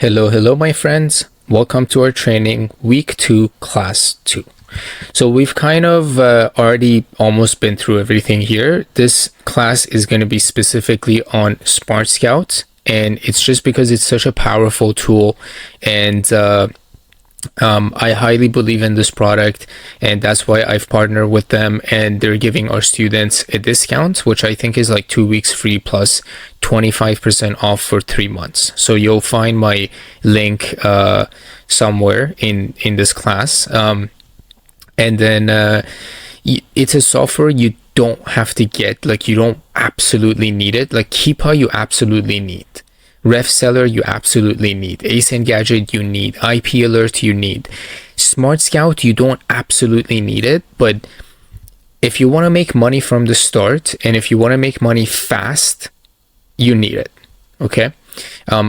Hello, my friends. Welcome to our training, week 2, class 2. So we've kind of already almost been through everything here. This class is going to be specifically on Smart Scout, and it's just because it's such a powerful tool, and I highly believe in this product, and that's why I've partnered with them, and they're giving our students a discount, which I think is like 2 weeks free plus 25% off for 3 months. So you'll find my link somewhere in this class. And then it's a software you don't have to get, like you don't absolutely need it. Like Keepa you absolutely need. RefSeller you absolutely need. Ace and Gadget you need. IP Alert you need. Smart Scout you don't absolutely need it, but if you want to make money from the start and if you want to make money fast, you need it. Okay.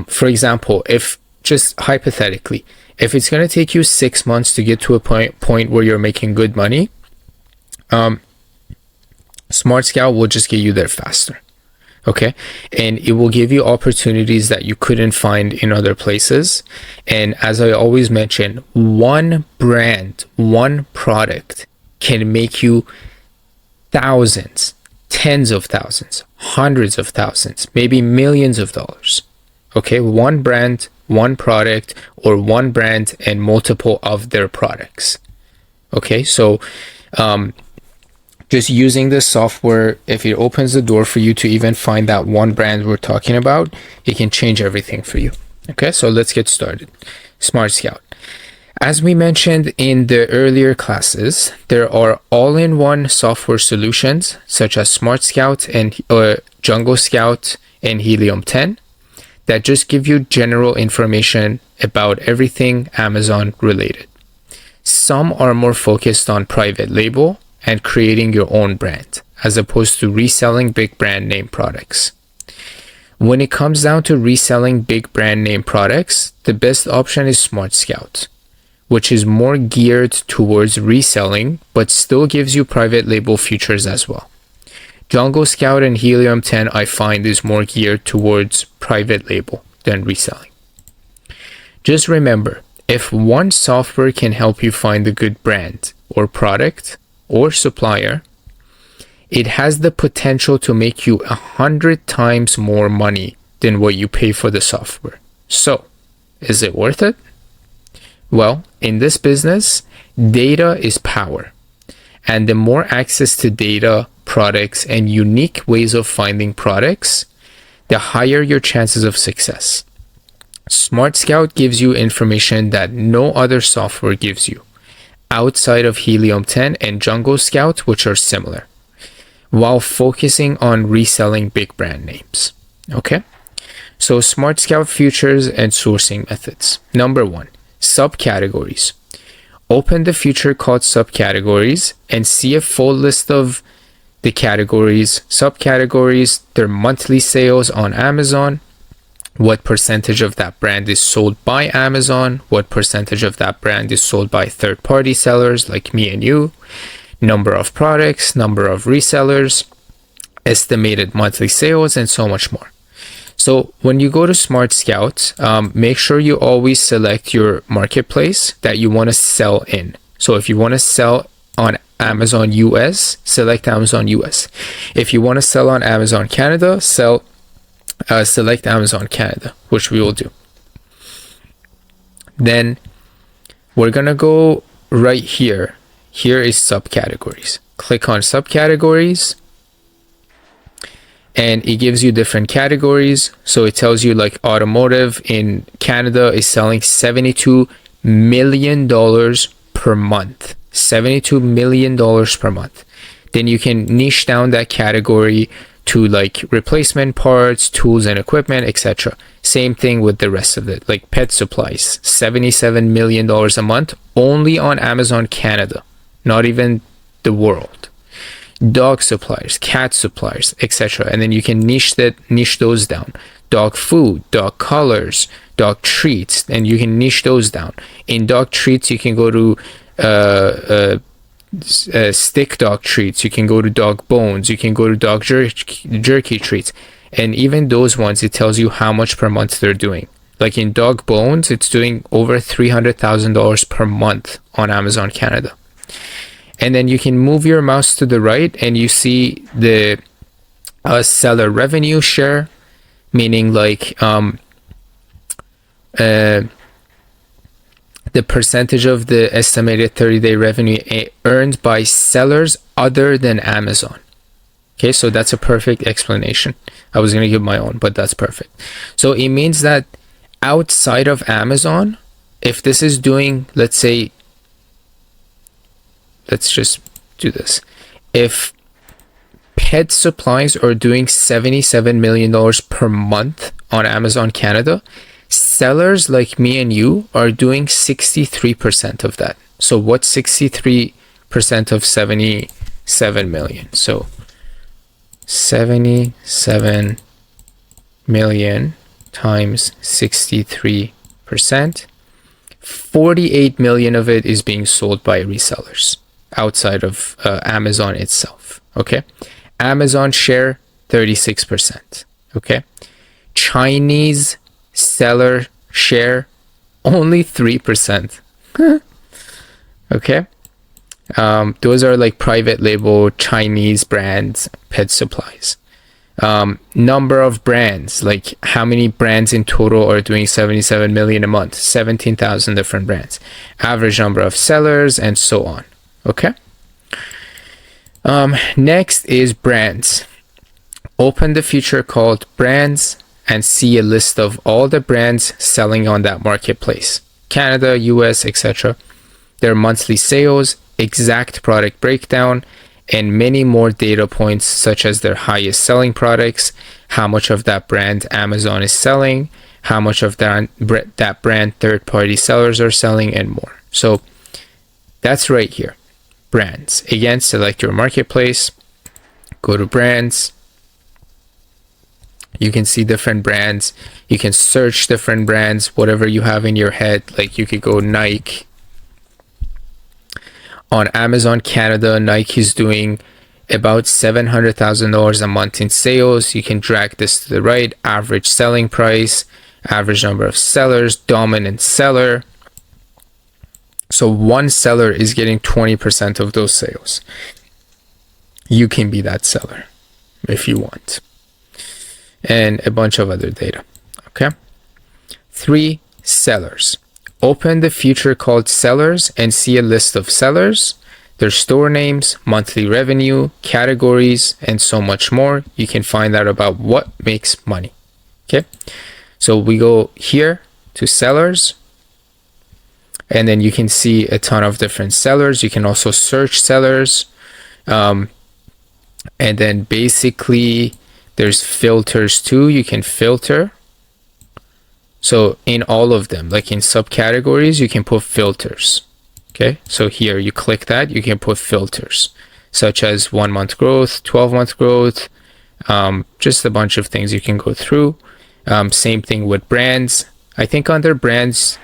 For example, if just hypothetically, if it's going to take you 6 months to get to a point where you're making good money, Smart Scout will just get you there faster. Okay, and it will give you opportunities that you couldn't find in other places. And as I always mention, one brand, one product can make you thousands, tens of thousands, hundreds of thousands, maybe millions of dollars. Okay, one brand, one product, or one brand and multiple of their products. Okay, so just using this software, if it opens the door for you to even find that one brand we're talking about, it can change everything for you. Okay, so let's get started. Smart Scout. As we mentioned in the earlier classes, there are all-in-one software solutions such as Smart Scout and Jungle Scout and Helium 10 that just give you general information about everything Amazon related. Some are more focused on private label and creating your own brand, as opposed to reselling big brand name products. When it comes down to reselling big brand name products, the best option is Smart Scout, which is more geared towards reselling, but still gives you private label features as well. Jungle Scout and Helium 10 I find is more geared towards private label than reselling. Just remember, if one software can help you find a good brand or product, or supplier, it has the potential to make you 100 times more money than what you pay for the software. So, is it worth it? Well, in this business, data is power. And the more access to data, products, and unique ways of finding products, the higher your chances of success. Smart Scout gives you information that no other software gives you, outside of Helium 10 and Jungle Scout, which are similar, while focusing on reselling big brand names. Okay, so Smart Scout features and sourcing methods. Number 1, subcategories. Open the feature called subcategories and see a full list of the categories, subcategories, their monthly sales on Amazon, what percentage of that brand is sold by Amazon, what percentage of that brand is sold by third-party sellers like me and you, number of products, number of resellers, estimated monthly sales, and so much more. So when you go to Smart Scout, make sure you always select your marketplace that you want to sell in. So if you want to sell on Amazon US, select Amazon US. If you want to sell on Amazon Canada, select Amazon Canada, which we will do. Then we're gonna go right here. Here is subcategories. Click on subcategories and it gives you different categories. So it tells you like automotive in Canada is selling $72 million per month. $72 million per month. Then you can niche down that category to like replacement parts, tools and equipment, etc. Same thing with the rest of it, like pet supplies, $77 million a month only on Amazon Canada, not even the world. Dog supplies, cat supplies, etc. And then you can niche those down. Dog food, dog colors, dog treats, and you can niche those down. In dog treats, you can go to stick dog treats, you can go to dog bones, you can go to dog jerky treats, and even those ones, it tells you how much per month they're doing. Like in dog bones, it's doing over $300,000 per month on Amazon Canada. And then you can move your mouse to the right and you see the seller revenue share, meaning like the percentage of the estimated 30-day revenue earned by sellers other than Amazon. Okay, so that's a perfect explanation. I was going to give my own, but that's perfect. So it means that outside of Amazon, if this is doing, let's say, let's just do this. If pet supplies are doing $77 million per month on Amazon Canada, sellers like me and you are doing 63% of that. So what's 63% of 77 million? So 77 million times 63%. 48 million of it is being sold by resellers outside of Amazon itself. Okay. Amazon share 36%. Okay. Chinese seller share only 3%. Okay. Those are like private label Chinese brands, pet supplies. Number of brands, like how many brands in total are doing 77 million a month? 17,000 different brands. Average number of sellers and so on. Okay. Next is brands. Open the feature called brands and see a list of all the brands selling on that marketplace. Canada, US, etc. Their monthly sales, exact product breakdown, and many more data points such as their highest selling products, how much of that brand Amazon is selling, how much of that brand third-party sellers are selling, and more. So that's right here. Brands. Again, select your marketplace, go to brands. You can see different brands. You can search different brands, whatever you have in your head. Like you could go Nike. On Amazon Canada, Nike is doing about $700,000 a month in sales. You can drag this to the right. Average selling price, average number of sellers, dominant seller. So one seller is getting 20% of those sales. You can be that seller if you want. And a bunch of other data. Okay. 3, sellers. Open the feature called sellers and see a list of sellers, their store names, monthly revenue, categories, and so much more. You can find out about what makes money. Okay. So we go here to sellers. And then you can see a ton of different sellers. You can also search sellers. And then basically there's filters too. You can filter. So in all of them, like in subcategories, you can put filters. Okay. So here you click that, you can put filters such as 1 month growth, 12-month growth, just a bunch of things you can go through. Same thing with brands. I think under brands,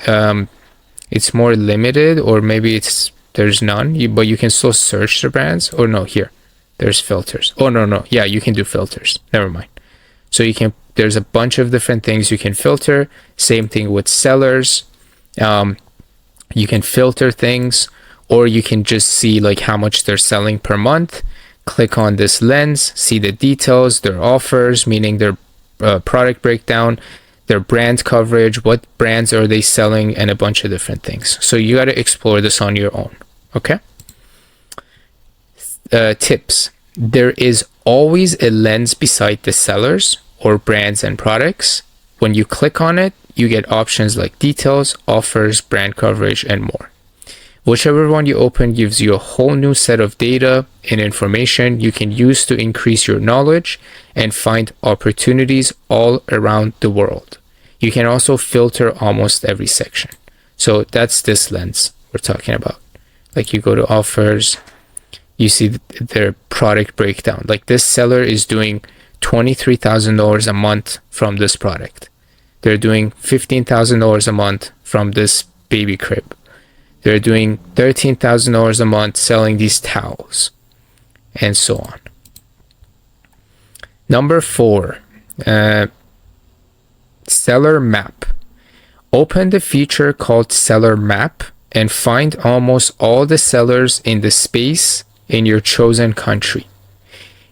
it's more limited, or maybe there's none, but you can still search the brands. Or no, here there's filters. Oh no, yeah, you can do filters. Never mind. So there's a bunch of different things you can filter. Same thing with sellers. You can filter things, or you can just see like how much they're selling per month. Click on this lens, see the details, their offers, meaning their product breakdown, their brand coverage, what brands are they selling, and a bunch of different things. So you got to explore this on your own. Okay. Tips. There is always a lens beside the sellers or brands and products. When you click on it, you get options like details, offers, brand coverage, and more. Whichever one you open gives you a whole new set of data and information you can use to increase your knowledge and find opportunities all around the world. You can also filter almost every section. So that's this lens we're talking about. Like you go to offers, you see their product breakdown. Like this seller is doing $23,000 a month from this product. They're doing $15,000 a month from this baby crib. They're doing $13,000 a month selling these towels, and so on. Number 4, seller map. Open the feature called Seller Map and find almost all the sellers in the space in your chosen country.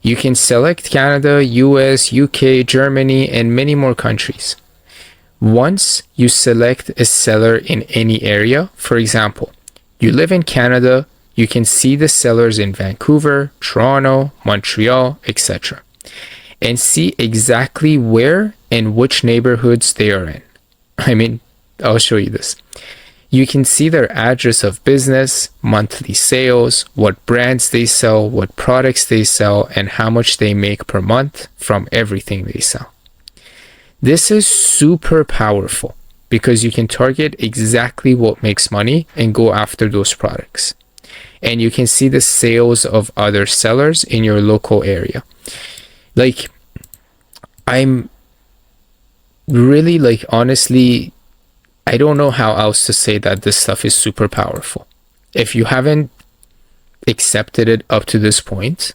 You can select Canada, US, UK, Germany, and many more countries. Once you select a seller in any area, for example, you live in Canada, you can see the sellers in Vancouver, Toronto, Montreal, etc., and see exactly where and which neighborhoods they are in. I mean, I'll show you this. You can see their address of business, monthly sales, what brands they sell, what products they sell, and how much they make per month from everything they sell. This is super powerful because you can target exactly what makes money and go after those products. And you can see the sales of other sellers in your local area. Like, I'm really, like, honestly, I don't know how else to say that this stuff is super powerful. If you haven't accepted it up to this point,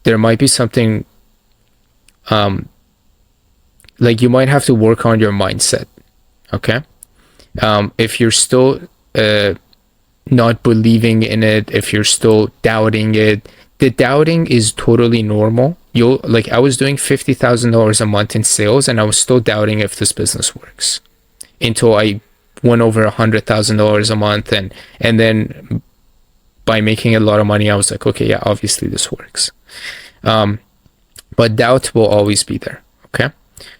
there might be something, like, you might have to work on your mindset. Okay. If you're still not believing in it, if you're still doubting it, the doubting is totally normal. Like, I was doing $50,000 a month in sales and I was still doubting if this business works until I went over $100,000 a month, and then by making a lot of money, I was like, okay, yeah, obviously this works. But doubt will always be there. Okay.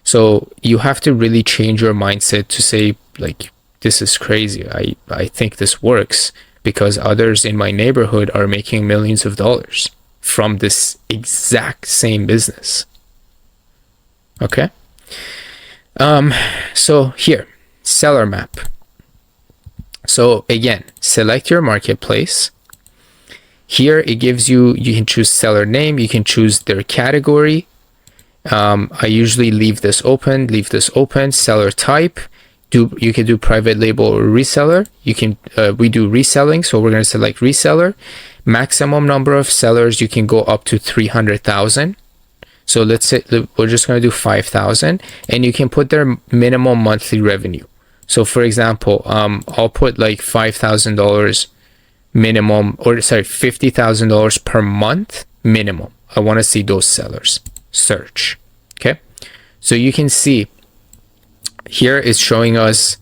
So you have to really change your mindset to say, like, this is crazy. I think this works because others in my neighborhood are making millions of dollars from this exact same business. Okay. So here, Seller Map. So again, select your marketplace. Here it gives you can choose seller name, you can choose their category. I usually leave this open, seller type. You can do private label or reseller. You can, we do reselling, so we're going to select reseller. Maximum number of sellers, you can go up to 300,000. So let's say we're just going to do 5,000, and you can put their minimum monthly revenue. So for example, I'll put like $5,000 minimum, or sorry, $50,000 per month minimum. I want to see those sellers. Search. Okay. So you can see here it's showing us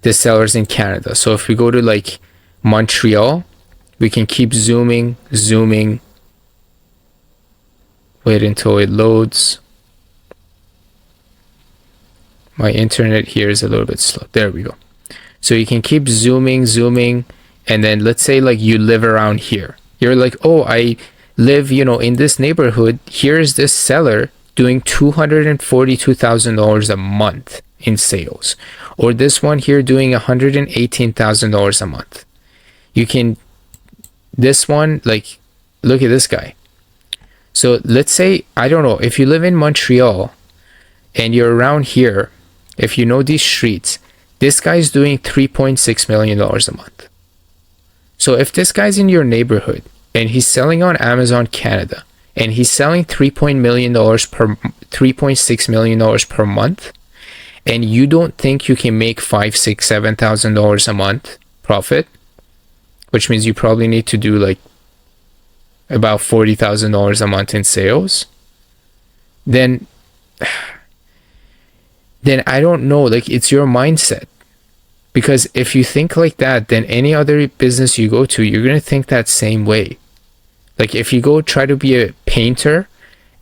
the sellers in Canada. So if we go to like Montreal, we can keep zooming. Wait until it loads. My internet here is a little bit slow. There we go. So you can keep zooming, and then let's say like you live around here. You're like, oh, I live, in this neighborhood. Here's this seller doing $242,000 a month in sales, or this one here doing $118,000 a month. You can, this one, like, look at this guy. So let's say, I don't know, if you live in Montreal and you're around here, if you know these streets, this guy's doing $3.6 million a month. So if this guy's in your neighborhood and he's selling on Amazon Canada and he's selling $3.6 million per month, and you don't think you can make $5,000, $6,000, $7,000 a month profit, which means you probably need to do like about $40,000 a month in sales, then I don't know, like, it's your mindset. Because if you think like that, then any other business you go to, you're going to think that same way. Like, if you go try to be a painter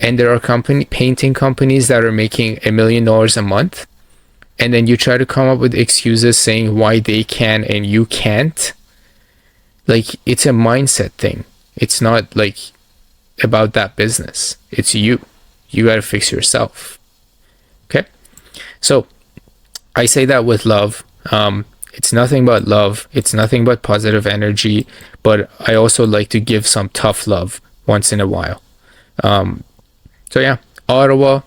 and there are painting companies that are making $1 million a month, and then you try to come up with excuses saying why they can and you can't, like, it's a mindset thing. It's not like about that business. It's you. You got to fix yourself. Okay? So I say that with love. It's nothing but love. It's nothing but positive energy. But I also like to give some tough love once in a while. So yeah, Ottawa,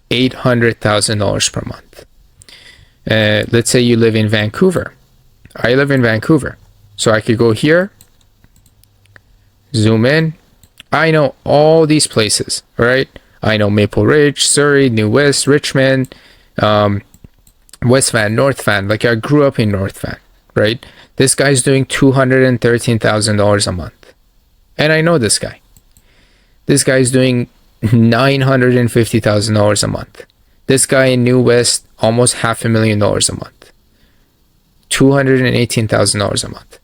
$800,000 per month. Let's say you live in Vancouver. I live in Vancouver. So I could go here, zoom in. I know all these places, right? I know Maple Ridge, Surrey, New West, Richmond, West Van, North Van. Like I grew up in North Van, right? This guy's doing $213,000 a month. And I know this guy. This guy's doing $950,000 a month. This guy in New West, almost $500,000 a month. $218,000 a month.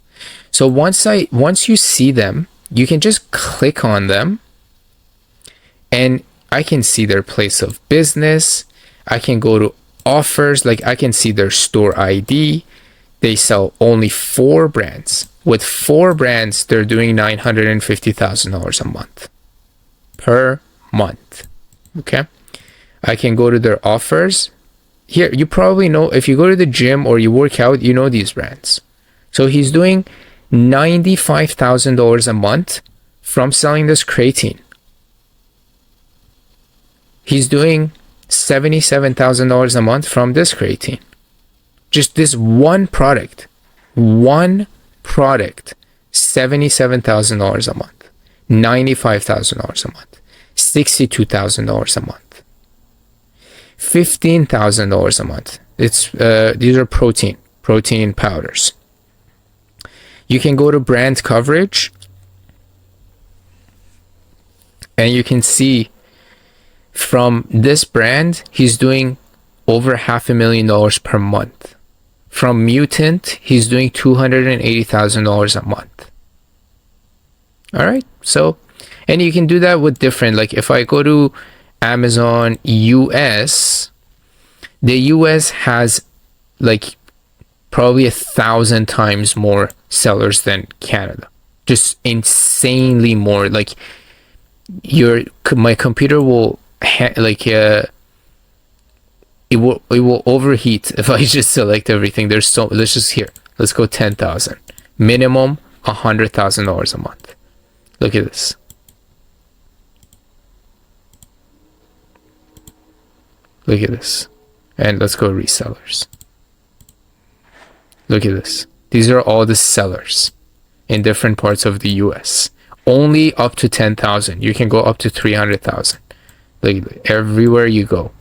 So once you see them, you can just click on them and I can see their place of business. I can go to offers, like I can see their store ID. They sell only 4 brands. With 4 brands, they're doing $950,000 a month. Per month. Okay? I can go to their offers. Here, you probably know, if you go to the gym or you work out, you know these brands. So he's doing $95,000 a month from selling this creatine. He's doing $77,000 a month from this creatine. Just this one product, $77,000 a month, $95,000 a month, $62,000 a month, $15,000 a month. It's these are protein powders. You can go to brand coverage and you can see from this brand, he's doing over $500,000 per month. From Mutant, he's doing $280,000 a month. All right. So, and you can do that with different, like if I go to Amazon US, the US has like probably 1,000 times more sellers than Canada. Just insanely more. Like my computer will it will overheat if I just select everything. Let's just here. Let's go 10,000. Minimum $100,000 a month. Look at this. Look at this. And let's go resellers. Look at this. These are all the sellers in different parts of the US. Only up to 10,000. You can go up to 300,000. Like everywhere you go,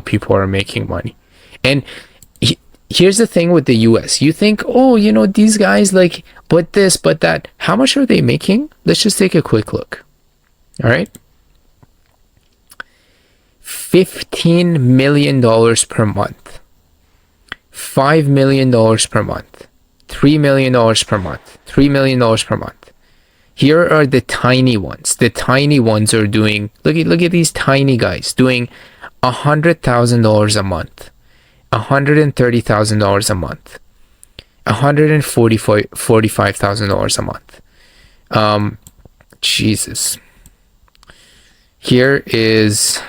people are making money. And here's the thing with the US. You think, oh, you know, these guys like, but this, but that. How much are they making? Let's just take a quick look. All right. $15 million per month. $5 million per month. $3 million per month. $3 million per month. Here are the tiny ones. The tiny ones are doing, look at these tiny guys doing $100,000 a month, $130,000 a month, $145,000 a month. Jesus. Here is,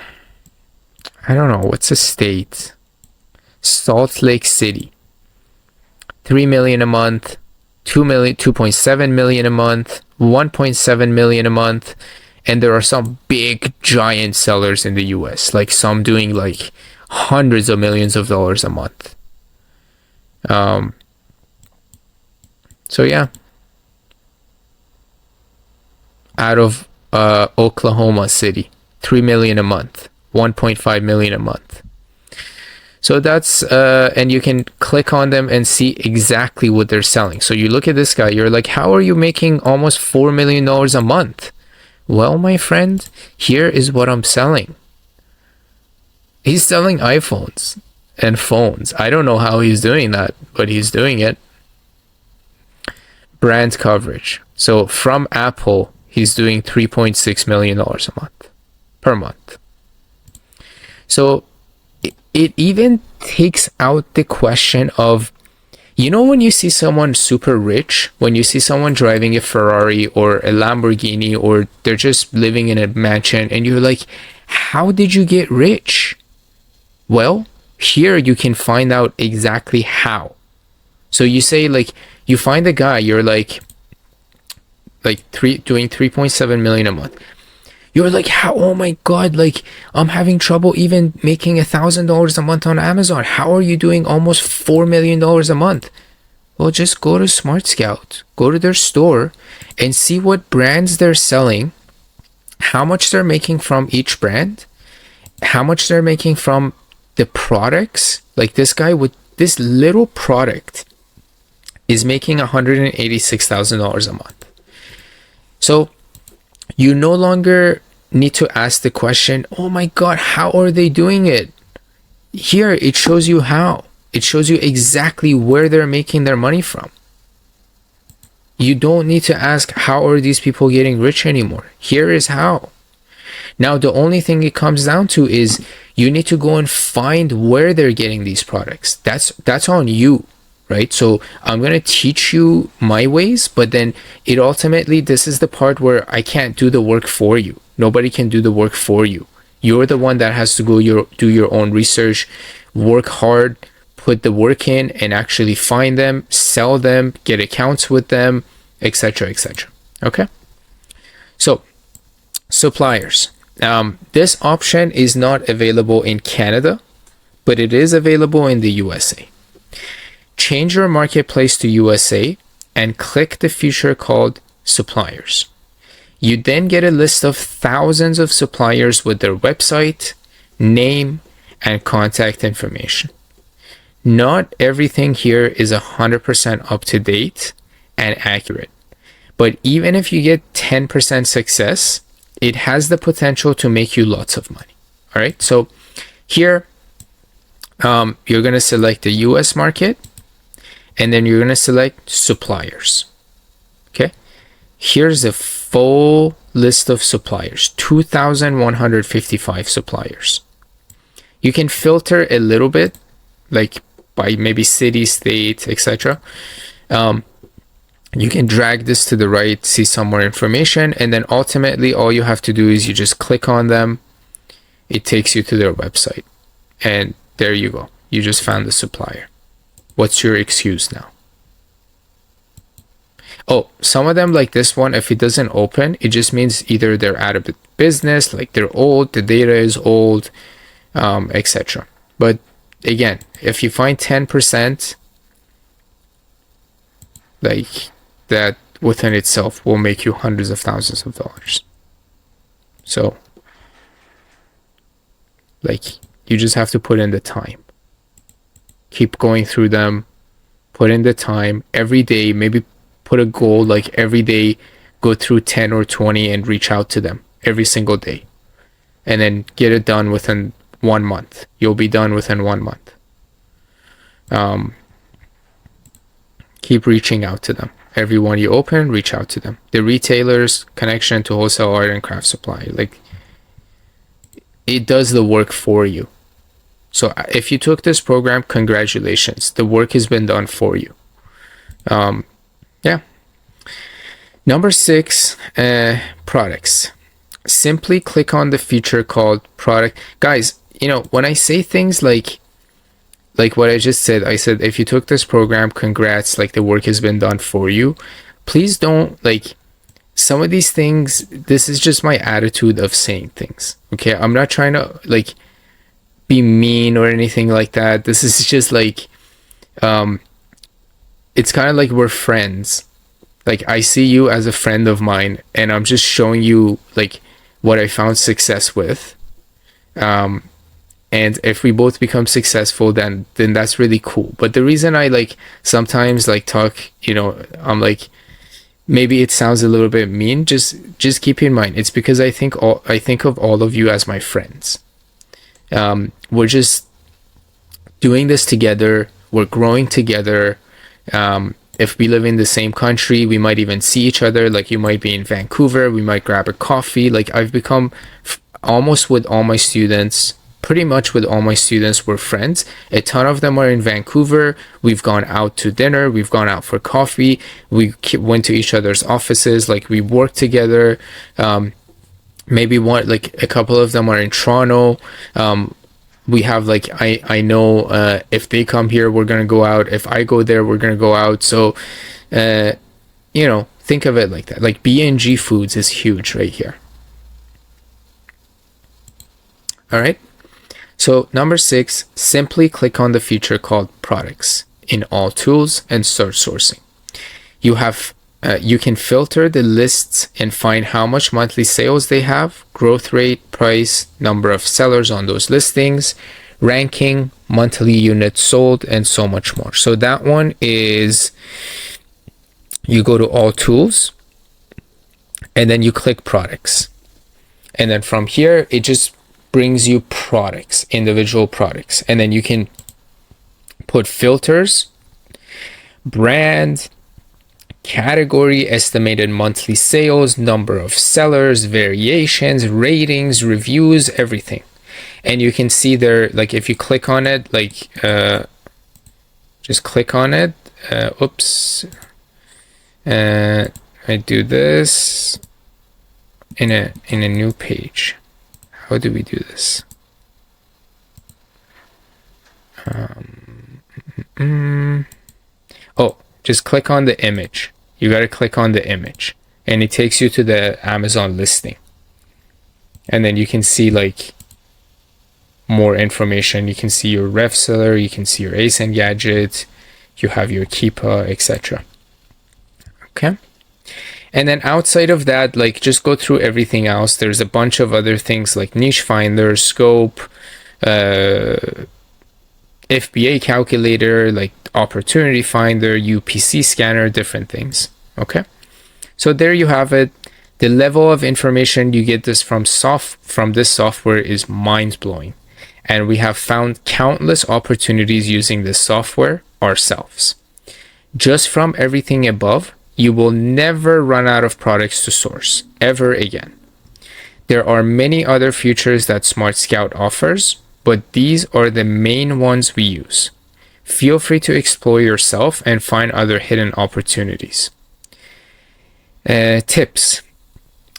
I don't know, what's the state? Salt Lake City. 3 million a month, 2.7 million a month, 1.7 million a month, and there are some big giant sellers in the US, like some doing like hundreds of millions of dollars a month. So yeah, out of Oklahoma City, 3 million a month, 1.5 million a month. So that's, and you can click on them and see exactly what they're selling. So you look at this guy, you're like, how are you making almost $4 million a month? Well, my friend, here is what I'm selling. He's selling iPhones and phones. I don't know how he's doing that, but he's doing it. Brand coverage. So from Apple, he's doing $3.6 million a month, per month. So it even takes out the question of, you know, when you see someone super rich, when you see someone driving a Ferrari or a Lamborghini, or they're just living in a mansion, and you're like, how did you get rich? Well, here you can find out exactly how. So you say, like, you find a guy, you're like doing 3.7 million a month. You're like, how? Oh my God, like, I'm having trouble even making $1,000 a month on Amazon. How are you doing almost $4 million a month? Well, just go to Smart Scout, go to their store and see what brands they're selling, how much they're making from each brand, how much they're making from the products, like this guy with this little product is making $186,000 a month. So you no longer need to ask the question, oh my God, how are they doing it? Here, it shows you how. It shows you exactly where they're making their money from. You don't need to ask, how are these people getting rich anymore? Here is how. Now, the only thing it comes down to is you need to go and find where they're getting these products. That's on you, right? So I'm going to teach you my ways, but then this is the part where I can't do the work for you. Nobody can do the work for you. You're the one that has to go do your own research, work hard, put the work in, and actually find them, sell them, get accounts with them, etc., etc. Okay? So, suppliers. This option is not available in Canada, but it is available in the USA. Change your marketplace to USA and click the feature called suppliers. You then get a list of thousands of suppliers with their website, name, and contact information. Not everything here is 100% up to date and accurate, but even if you get 10% success, it has the potential to make you lots of money. All right, so here you're going to select the US market, and then you're going to select suppliers. Okay, here's a full list of suppliers, 2,155 suppliers. You can filter a little bit, like by maybe city, state, etc. You can drag this to the right, see some more information, and then ultimately all you have to do is you just click on them. It takes you to their website, and there you go. You just found the supplier. What's your excuse now? Oh, some of them, like this one, if it doesn't open, it just means either they're out of business, like they're old, the data is old, etc. But again, if you find 10%, like that within itself will make you hundreds of thousands of dollars. So, like, you just have to put in the time. Keep going through them, put in the time every day, maybe put a goal like every day, go through 10 or 20 and reach out to them every single day. And then get it done within 1 month. You'll be done within 1 month. Keep reaching out to them. Everyone you open, reach out to them. The retailers, connection to wholesale art and craft supply. Like, it does the work for you. So if you took this program, congratulations. The work has been done for you. Yeah. Number 6, products. Simply click on the feature called product. Guys, you know, when I say things like what I just said, I said, if you took this program, congrats, like the work has been done for you. Please don't, like, some of these things, this is just my attitude of saying things. Okay, I'm not trying to, like, be mean or anything like that. This is just like, it's kind of like we're friends. Like, I see you as a friend of mine, and I'm just showing you, like, what I found success with. And if we both become successful, then that's really cool. But the reason I, like, sometimes, like, talk, you know, I'm like, maybe it sounds a little bit mean. Just keep in mind, it's because I think of all of you as my friends. We're just doing this together. We're growing together. If we live in the same country, we might even see each other. Like, you might be in Vancouver, we might grab a coffee. Like, I've become almost with all my students, pretty much with all my students, we're friends. A ton of them are in Vancouver. We've gone out to dinner. We've gone out for coffee. We went to each other's offices. Like, we work together. Maybe a couple of them are in Toronto. We have, like, I know if they come here, we're going to go out. If I go there, we're going to go out. So, you know, think of it like that. Like, B&G Foods is huge right here. All right. So number 6, simply click on the feature called products in all tools and search sourcing. You can filter the lists and find how much monthly sales they have, growth rate, price, number of sellers on those listings, ranking, monthly units sold, and so much more. So that one is, you go to all tools and then you click products. And then from here, it just brings you products, individual products. And then you can put filters, brand, category, estimated monthly sales, number of sellers, variations, ratings, reviews, everything. And you can see there, like if you click on it, like just click on it. Oops. I do this in a new page. How do we do this? Oh, just click on the image. You got to click on the image and it takes you to the Amazon listing. And then you can see like more information. You can see your ref seller, you can see your ace and gadget, you have your Keepa, etc. Okay. And then outside of that, like just go through everything else. There's a bunch of other things like niche finder, scope, FBA calculator, like opportunity finder, UPC scanner, different things. Okay. So there you have it. The level of information you get this from this software is mind-blowing. And we have found countless opportunities using this software ourselves. Just from everything above, you will never run out of products to source, ever again. There are many other features that Smart Scout offers, but these are the main ones we use. Feel free to explore yourself and find other hidden opportunities. Tips.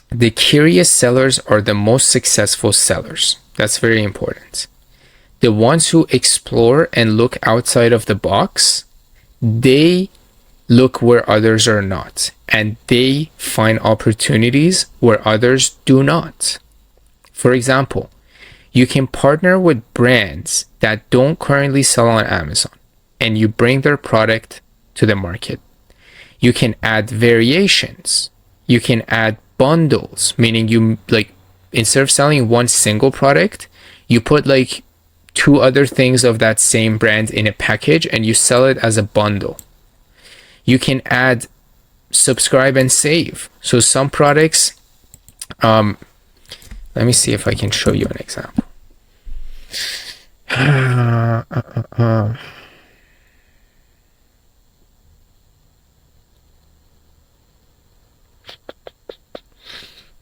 The curious sellers are the most successful sellers. That's very important. The ones who explore and look outside of the box, they look where others are not, and they find opportunities where others do not. For example, you can partner with brands that don't currently sell on Amazon, and you bring their product to the market. You can add variations. You can add bundles, meaning you like instead of selling one single product, you put like 2 other things of that same brand in a package and you sell it as a bundle. You can add subscribe and save. So some products, let me see if I can show you an example.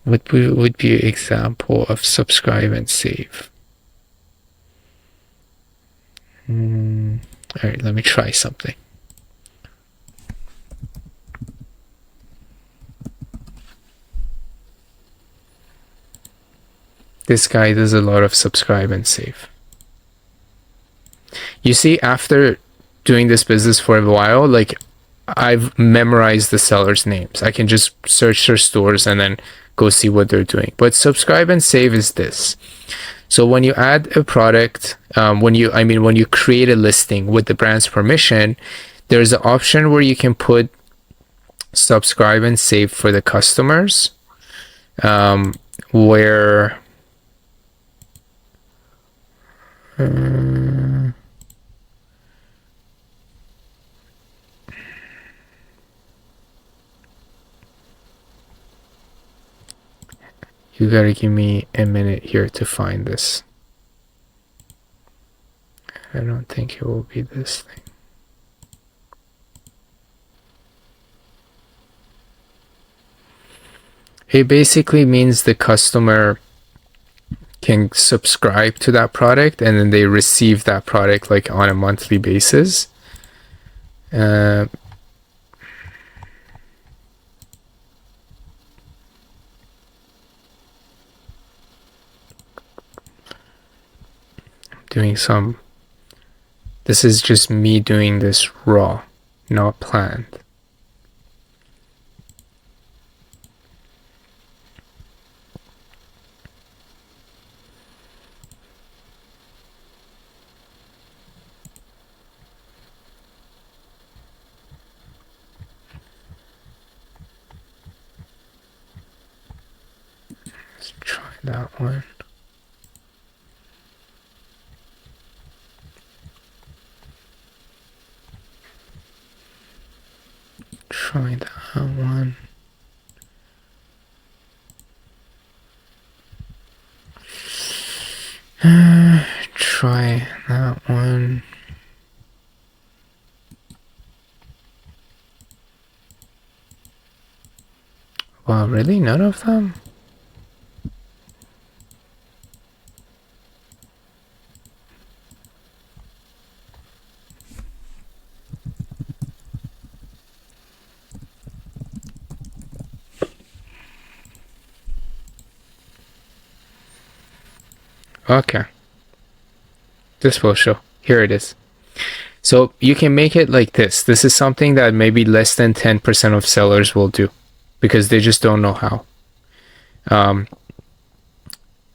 What would be an example of subscribe and save? All right, let me try something. This guy does a lot of subscribe and save. You see, after doing this business for a while, like I've memorized the sellers' names. I can just search their stores and then go see what they're doing. But subscribe and save is this. So when you add a product, when you create a listing with the brand's permission, there's an option where you can put subscribe and save for the customers, where you gotta give me a minute here to find this. I don't think it will be this thing. It basically means the customer can subscribe to that product and then they receive that product like on a monthly basis. This is just me doing this raw, not planned. Let's try that one. Try that one. Wow, really? None of them? Okay. This will show. Here it is. So you can make it like this. This is something that maybe less than 10% of sellers will do because they just don't know how.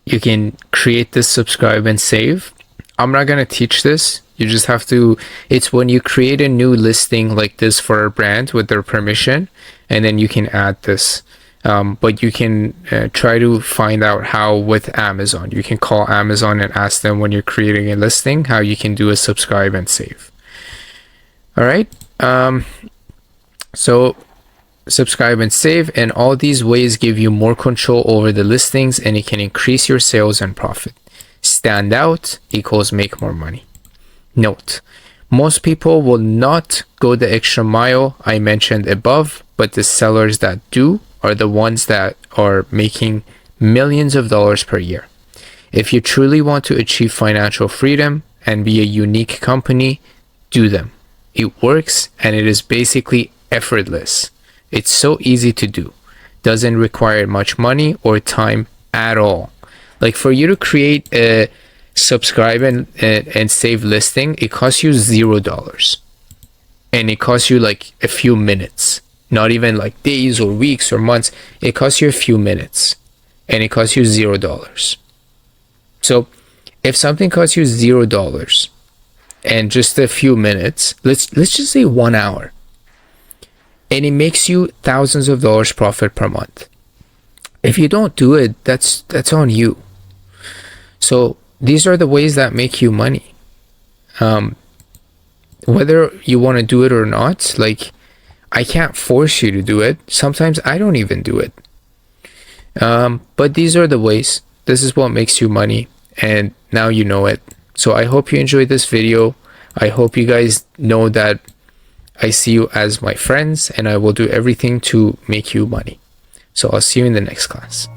You can create this, subscribe, and save. I'm not going to teach this. You just have to, it's when you create a new listing like this for a brand with their permission, and then you can add this. But you can try to find out how with Amazon. You can call Amazon and ask them when you're creating a listing how you can do a subscribe and save. All right. So subscribe and save, and all these ways give you more control over the listings, and it can increase your sales and profit. Stand out equals make more money. Note, most people will not go the extra mile I mentioned above, but the sellers that do are the ones that are making millions of dollars per year. If you truly want to achieve financial freedom and be a unique company, do them. It works, and it is basically effortless. It's so easy to do. Doesn't require much money or time at all. Like for you to create a subscribe and save listing, it costs you $0. And it costs you like a few minutes. Not even like days or weeks or months. It costs you a few minutes. And it costs you $0. So if something costs you $0 and just a few minutes, let's just say 1 hour, and it makes you thousands of dollars profit per month. If you don't do it, that's on you. So these are the ways that make you money. Whether you want to do it or not, like I can't force you to do it. Sometimes I don't even do it. But these are the ways. This is what makes you money, and now you know it. So I hope you enjoyed this video. I hope you guys know that I see you as my friends, and I will do everything to make you money. So I'll see you in the next class.